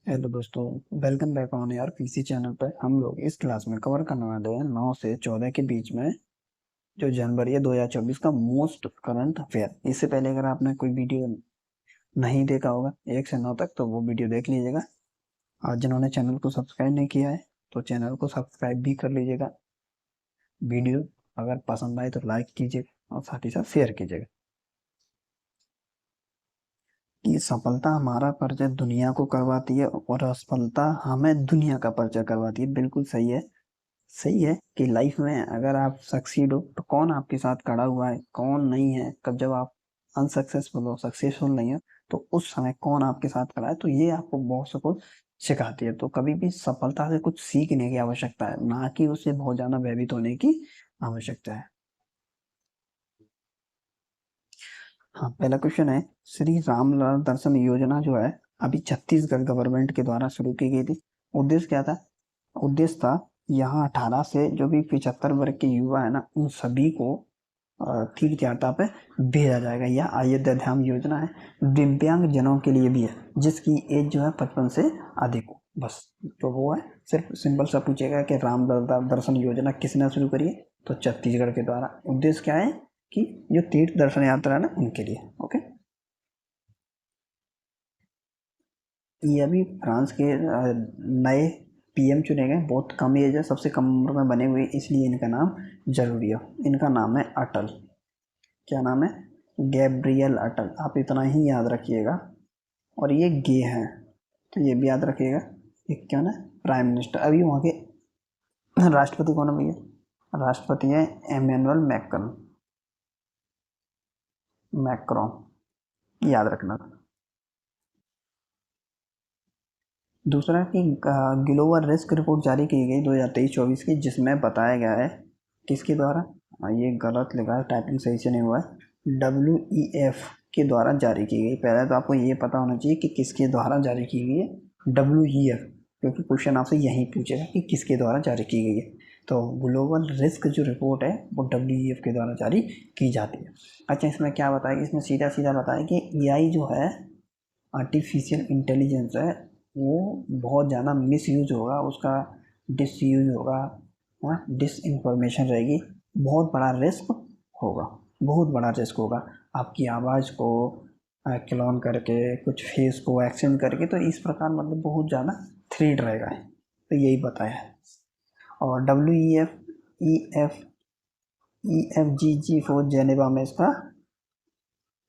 Hello दोस्तों। Welcome back on यार PC channel पर। हम लोग इस क्लास में कवर करने वाले हैं 9 से 14 के बीच में जो जनवरी है 2024 का मोस्ट करंट अफेयर। इससे पहले अगर आपने कोई वीडियो नहीं देखा होगा 1 से 9 तक तो वो वीडियो देख लीजिएगा। आज जिन्होंने चैनल को सब्सक्राइब नहीं किया है तो चैनल को सब्सक्राइब भी कर लीजिएगा। वीडियो अगर पसंद आए तो लाइक कीजिएगा और साथ ही साथ शेयर कीजिएगा। कि सफलता हमारा परिचय दुनिया को करवाती है और असफलता हमें दुनिया का परिचय करवाती है। बिल्कुल सही है। सही है कि लाइफ में अगर आप सक्सीड हो तो कौन आपके साथ खड़ा हुआ है, कौन नहीं है। कब जब आप अनसक्सेसफुल हो, सक्सेसफुल नहीं हो, तो उस समय कौन आपके साथ खड़ा है, तो ये आपको बहुत सा कुछ सिखाती है। तो कभी भी सफलता से कुछ सीखने की आवश्यकता है, ना कि उससे बहुत ज्यादा भयभीत होने की आवश्यकता है। हाँ, पहला क्वेश्चन है, श्री रामलाल दर्शन योजना जो है अभी छत्तीसगढ़ गवर्नमेंट के द्वारा शुरू की गई थी। उद्देश्य क्या था? उद्देश्य था यहाँ 18 से जो भी 75 वर्ग के युवा है ना, उन सभी को तीर्थ यात्रा पे भेजा जाएगा। यह अयोध्या धाम योजना है। दिव्यांग जनों के लिए भी है, जिसकी एज जो है 55 से अधिक हो। बस तो वो है, सिर्फ सिंपल सा पूछेगा कि राम दर्शन योजना किसने शुरू करी है, तो छत्तीसगढ़ के द्वारा। उद्देश्य क्या है कि जो तीर्थ दर्शन यात्रा है ना, उनके लिए। ओके। ये अभी फ्रांस के नए पीएम चुने गए। बहुत कम एज है, सबसे कम उम्र में बने हुए, इसलिए इनका नाम जरूरी है। इनका नाम है अटल। क्या नाम है? गैब्रियल अटल। आप इतना ही याद रखिएगा। और ये गे हैं, तो ये भी याद रखिएगा। ये क्या ना, प्राइम मिनिस्टर। अभी वहाँ के राष्ट्रपति कौन है भैया? राष्ट्रपति है एमेनुअल मैक्रॉन। मैक्रॉन याद रखना। दूसरा कि ग्लोबल रिस्क रिपोर्ट जारी की गई 2023-24 की, जिसमें बताया गया है किसके द्वारा। ये गलत लिखा है, टाइपिंग सही से नहीं हुआ है। WEF के द्वारा जारी की गई। पहले तो आपको ये पता होना चाहिए कि किसके द्वारा जारी की गई है, WEF, क्योंकि क्वेश्चन आपसे यही पूछेगा कि किसके द्वारा जारी की गई है। तो ग्लोबल रिस्क जो रिपोर्ट है वो WEF के द्वारा जारी की जाती है। अच्छा, इसमें क्या बताया? इसमें सीधा सीधा बताया कि AI जो है, आर्टिफिशियल इंटेलिजेंस है, वो बहुत ज़्यादा मिस यूज होगा, उसका डिस यूज होगा, डिस इंफॉर्मेशन रहेगी। बहुत बड़ा रिस्क होगा, बहुत बड़ा रिस्क होगा। आपकी आवाज़ को क्लोन करके, कुछ फेस को एक्सचेंज करके, तो इस प्रकार मतलब बहुत ज़्यादा थ्रेट रहेगा। तो यही बताया है। और WEF जेनेवा में इसका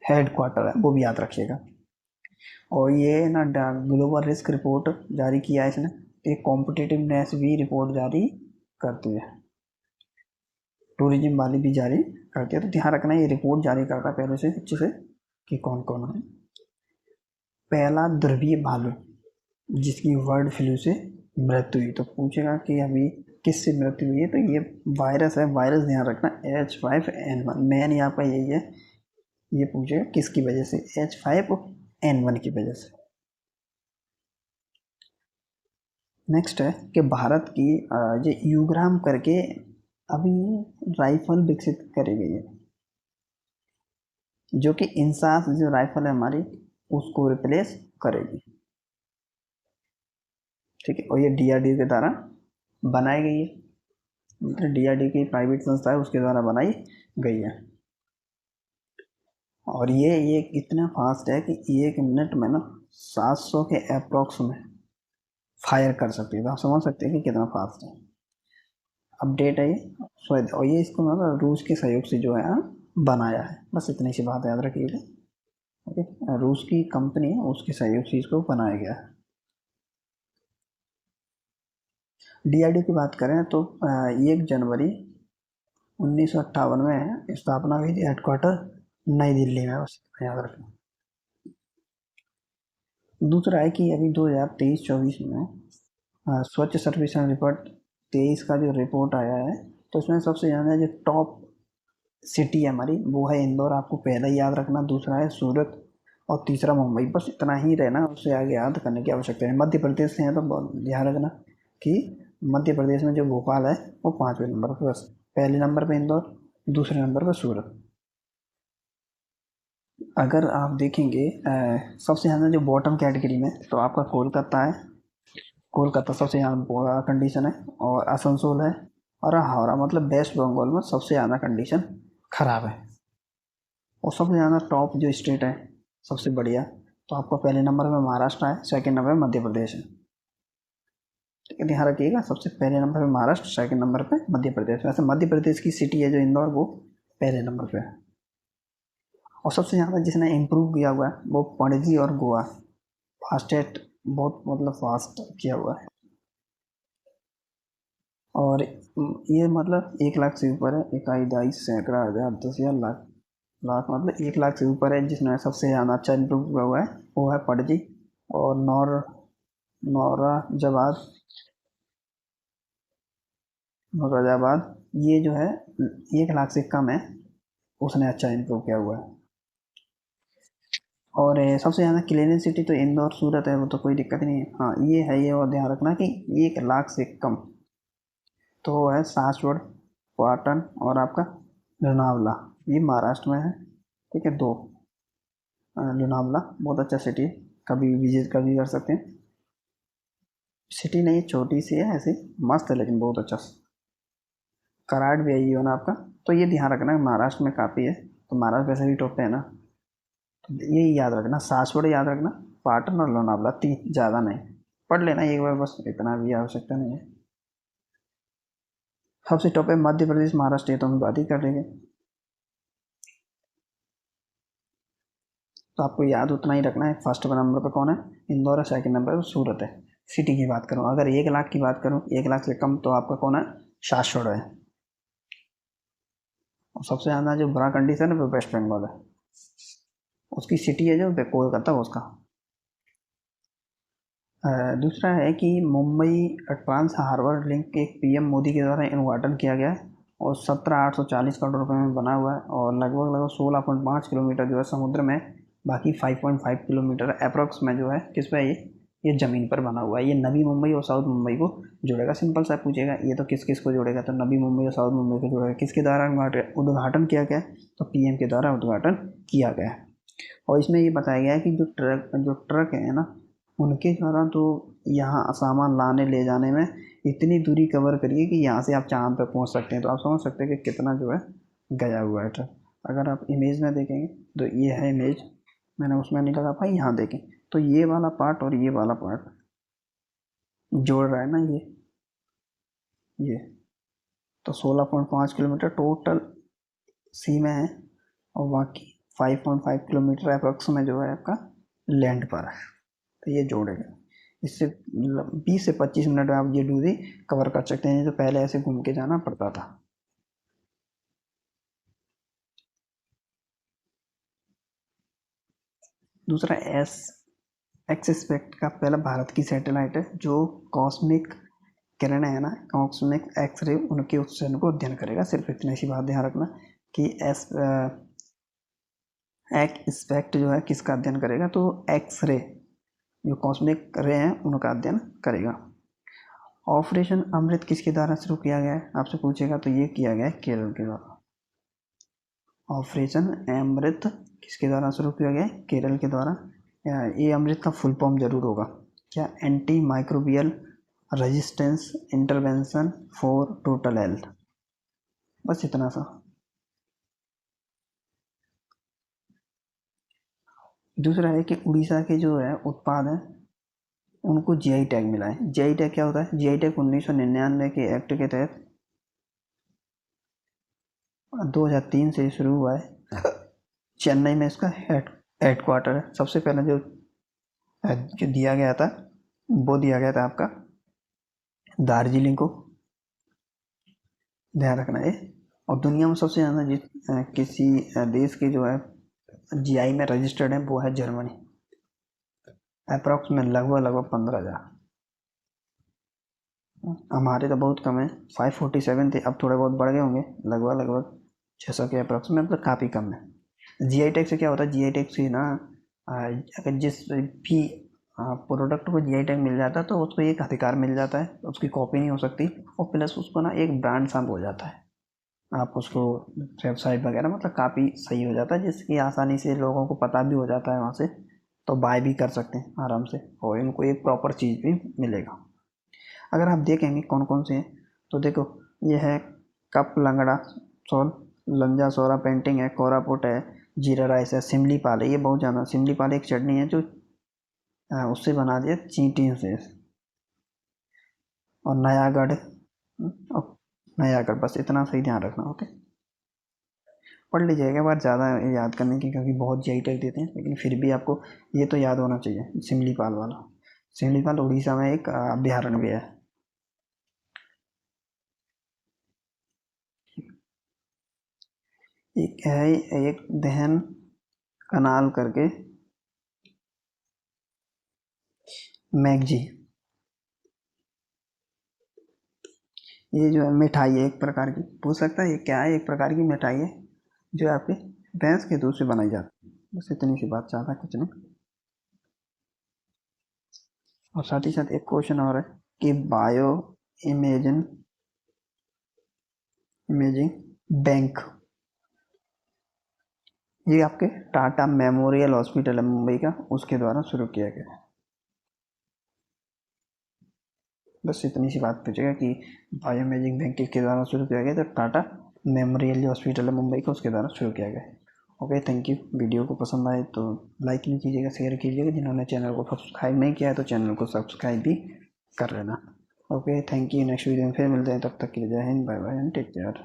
हेड क्वार्टर है, वो भी याद रखिएगा। और ये ना ग्लोबल रिस्क रिपोर्ट जारी किया है इसने। एक कॉम्पिटिटिवनेस भी रिपोर्ट जारी करती है, टूरिज्म वाली भी जारी करती है। तो ध्यान रखना, ये रिपोर्ट जारी करता है पहले से अच्छे से कि कौन कौन है। पहला ध्रुवीय भालू जिसकी बर्ड फ्लू से मृत्यु हुई, तो पूछेगा कि अभी किससे मृत्यु हुई है, तो ये वायरस है। वायरस ध्यान रखना, H5N1 मेन यहाँ पर यही है। ये पूछेगा किसकी वजह से, H5N1 की वजह से। नेक्स्ट है कि भारत की ये यूग्राम करके अभी राइफल विकसित करी गई है, जो कि इंसास जो राइफल है हमारी, उसको रिप्लेस करेगी। ठीक है। और ये DRDO के द्वारा बनाई गई है, मतलब DRDO की प्राइवेट संस्था है, उसके द्वारा बनाई गई है। और ये इतना फास्ट है कि 1 मिनट में ना 700 के अप्रोक्स में फायर कर सकती है। तो आप समझ सकते हैं कि कितना फास्ट है। अपडेट है ये शायद, और ये इसको मतलब रूस के सहयोग से जो है बनाया है। बस इतनी सी बात याद रखिएगा। ओके, रूस की कंपनी है, उसके सहयोग से इसको बनाया गया है। DRDO की बात करें तो 1 जनवरी 1958 में स्थापना हुई थी। हेडक्वार्टर नई दिल्ली में, बस याद रखना। दूसरा है कि अभी 2023-24 में स्वच्छ सर्वेक्षण रिपोर्ट 23 का जो रिपोर्ट आया है, तो उसमें सबसे ज़्यादा जो टॉप सिटी है हमारी, वो है इंदौर। आपको पहला ही याद रखना। दूसरा है सूरत और तीसरा मुंबई। बस इतना ही रहना, उससे आगे याद करने की आवश्यकता है। मध्य प्रदेश से है तो ध्यान रखना कि मध्य प्रदेश में जो भोपाल है वो 5वें नंबर पर। बस पहले नंबर पर इंदौर, दूसरे नंबर पर सूरत। अगर आप देखेंगे सबसे ज़्यादा जो बॉटम कैटेगरी में तो आपका कोलकाता है। कोलकाता सबसे ज़्यादा कंडीशन है, और आसनसोल है, और हावड़ा, मतलब वेस्ट बंगाल में सबसे ज़्यादा कंडीशन ख़राब है। और सबसे ज़्यादा टॉप जो स्टेट है सबसे बढ़िया, तो आपका पहले नंबर पे महाराष्ट्र है, सेकंड नंबर पे मध्य प्रदेश है। ठीक है, ध्यान रखिएगा, सबसे पहले नंबर पे महाराष्ट्र, सेकंड नंबर पे मध्य प्रदेश। वैसे मध्य प्रदेश की सिटी है जो इंदौर, वो पहले नंबर पे है। और सबसे ज़्यादा जिसने इम्प्रूव किया हुआ है वो पणजी और गोवा, फास्टेस्ट, बहुत मतलब फास्ट किया हुआ है। और ये मतलब 1 लाख से ऊपर है, इकाई, दहाई, सैकड़ा, हज़ार, 10,000, लाख। लाख मतलब 1 लाख से ऊपर है जिसने सबसे ज़्यादा अच्छा इम्प्रूव किया हुआ है, वो है पणजी। और नौराजाबाद, नौराजाबाद ये जो है 1 लाख से कम है, उसने अच्छा इम्प्रूव किया हुआ है। और सबसे ज़्यादा क्लीन सिटी तो इंदौर, सूरत है, वो तो कोई दिक्कत नहीं है। हाँ ये है, ये और ध्यान रखना कि 1 लाख से कम तो वो है सासवड़, पाटन, और आपका लोनावला, ये महाराष्ट्र में है। ठीक है, दो लोनावला बहुत अच्छा सिटी है, कभी विजिट कभी कर सकते हैं। सिटी नहीं, छोटी सी है ऐसे, मस्त है लेकिन बहुत अच्छा। कराड़ भी है ये ना आपका। तो ये ध्यान रखना महाराष्ट्र में काफ़ी है, तो महाराष्ट्र वैसे भी टॉप पे है ना, तो ये याद रखना, सासवड़ याद रखना, पाटन और लोनावला, तीन, ज़्यादा नहीं। पढ़ लेना एक बार बस, इतना भी आवश्यकता नहीं है। सबसे टॉप है मध्य प्रदेश, महाराष्ट्र, ये तो हम बात ही कर रहे हैं। तो आपको याद उतना ही रखना है, फर्स्ट नंबर पर कौन है, इंदौर है, सेकंड नंबर पर सूरत है। सिटी की बात करूँ, अगर 1 लाख की बात करूँ, 1 लाख से कम, तो आपका कौन है, सासवड़ है। और सबसे ज़्यादा जो बुरा कंडीशन है वो वेस्ट बंगाल है, उसकी सिटी है जो कोलकाता, उसका। दूसरा है कि मुंबई ट्रांस हार्बर लिंक एक पीएम मोदी के द्वारा उद्घाटन किया गया है, और 17,840 करोड़ रुपये में बना हुआ है, और लगभग लगभग 16.5 किलोमीटर जो है समुद्र में, बाकी 5.5 किलोमीटर अप्रॉक्स में जो है किस पे है, ये ज़मीन पर बना हुआ है। ये नवी मुंबई और साउथ मुंबई को जोड़ेगा। सिंपल सा पूछेगा ये तो किस किस को जोड़ेगा, तो नवी मुंबई और साउथ मुंबई को जोड़ेगा। किसके द्वारा उद्घाटन किया गया, तो पीएम के द्वारा उद्घाटन किया गया है। और इसमें ये बताया गया है कि जो ट्रक है ना, उनके द्वारा तो यहाँ सामान लाने ले जाने में इतनी दूरी कवर करिए कि यहाँ से आप चाँद पर पहुँच सकते हैं। तो आप समझ सकते हैं कि कितना जो है गया हुआ है ट्रक। अगर आप इमेज में देखेंगे तो ये है इमेज, मैंने उसमें नहीं लगा पाई, यहाँ देखें तो ये वाला पार्ट और ये वाला पार्ट जोड़ रहा है ना, ये तो 16.5 किलोमीटर टोटल सी में है, और बाकी 5.5 किलोमीटर अप्रॉक्स में जो है आपका लैंड पर है। तो ये जोड़ेगा, इससे 20 से 25 मिनट में आप ये दूरी कवर कर सकते हैं, जो पहले ऐसे घूम के जाना पड़ता था। दूसरा एस एक्सपेक्ट का पहला भारत की सैटेलाइट है जो कॉस्मिक किरण है ना, कॉस्मिक एक्सरे, उनके उत्सर्जन को अध्ययन करेगा। सिर्फ इतनी सी बात ध्यान रखना कि एस एक्सपेक्ट जो है किसका अध्ययन करेगा, तो एक्सरे, जो कॉस्मिक रे हैं उनका अध्ययन करेगा। ऑपरेशन अमृत किसके द्वारा शुरू किया गया है, आपसे पूछेगा, तो ये किया गया है केरल के द्वारा। ऑपरेशन अमृत किसके द्वारा शुरू किया गया है, केरल के द्वारा। ये अमृत का फुल फॉर्म जरूर होगा क्या, anti microbial resistance intervention for total health, बस इतना सा। दूसरा है कि उड़ीसा के जो है उत्पाद हैं उनको जीआई टैग मिला है। जीआई टैग क्या होता है, जीआई टैग 1999 के एक्ट के तहत 2003 से शुरू हुआ है। चेन्नई में इसका हेडक्वार्टर है। सबसे पहले जो दिया गया था, वो दिया गया था आपका दार्जिलिंग को, ध्यान रखना है। और दुनिया में सबसे ज़्यादा जिस किसी देश के जो है जीआई में रजिस्टर्ड है वो है जर्मनी, अप्रॉक्स में लगभग 15,000। हमारे तो बहुत कम है, 547 थे, अब थोड़े बहुत बढ़ गए होंगे, लगभग 600 के अप्रॉक्स में, मतलब काफ़ी कम है। जीआई टैग से क्या होता है, जीआई टैग से ना अगर जिस भी प्रोडक्ट को जीआई टैग मिल जाता है तो उसको एक अधिकार मिल जाता है, उसकी कॉपी नहीं हो सकती, और प्लस उसको ना एक ब्रांड साथ हो जाता है। आप उसको वेबसाइट वगैरह मतलब काफ़ी सही हो जाता है, जिसकी आसानी से लोगों को पता भी हो जाता है वहाँ से, तो बाय भी कर सकते हैं आराम से और इनको एक प्रॉपर चीज़ भी मिलेगा। अगर आप देखेंगे कौन कौन से हैं, तो देखो ये है कप लंगड़ा सॉल, लंजा सोरा पेंटिंग है, कोरापुट है, जीरा राइस है, सिमली पाल है। ये बहुत ज़्यादा, सिमली पाल एक चटनी है जो उससे बना दिया चींटियों से। और नयागढ़, और नयागढ़, बस इतना सही ध्यान रखना। ओके, पढ़ लीजिएगा, बात ज़्यादा याद करने की, क्योंकि बहुत जी टैग देते हैं, लेकिन फिर भी आपको ये तो याद होना चाहिए सिमलीपाल वाला। सिमलीपाल उड़ीसा में एक अभ्यारण्य भी है। एक है, एक दहन कनाल करके, मैगजी, ये जो है मिठाई है एक प्रकार की, पूछ सकता है ये क्या है, एक प्रकार की मिठाई है जो आपके भैंस के दूध से बनाई जाती है। बस इतनी सी बात, चाहता कुछ नहीं। और साथ ही साथ एक क्वेश्चन और है कि बायो इमेजिन इमेजिंग बैंक, ये आपके टाटा मेमोरियल हॉस्पिटल है मुंबई का, उसके द्वारा शुरू किया गया है। बस इतनी सी बात पूछेगा कि बायो इमेजिंग बैंक किसके द्वारा शुरू किया गया, तो टाटा मेमोरियल हॉस्पिटल है मुंबई का, उसके द्वारा शुरू किया गया है। Okay, thank you. वीडियो को पसंद आए तो लाइक भी कीजिएगा, शेयर कीजिएगा, जिन्होंने चैनल को सब्सक्राइब नहीं किया है तो चैनल को सब्सक्राइब भी कर लेना। Okay, thank you. Next video में फिर मिलते हैं, तब तक के लिए जय हिंद, bye bye and take care.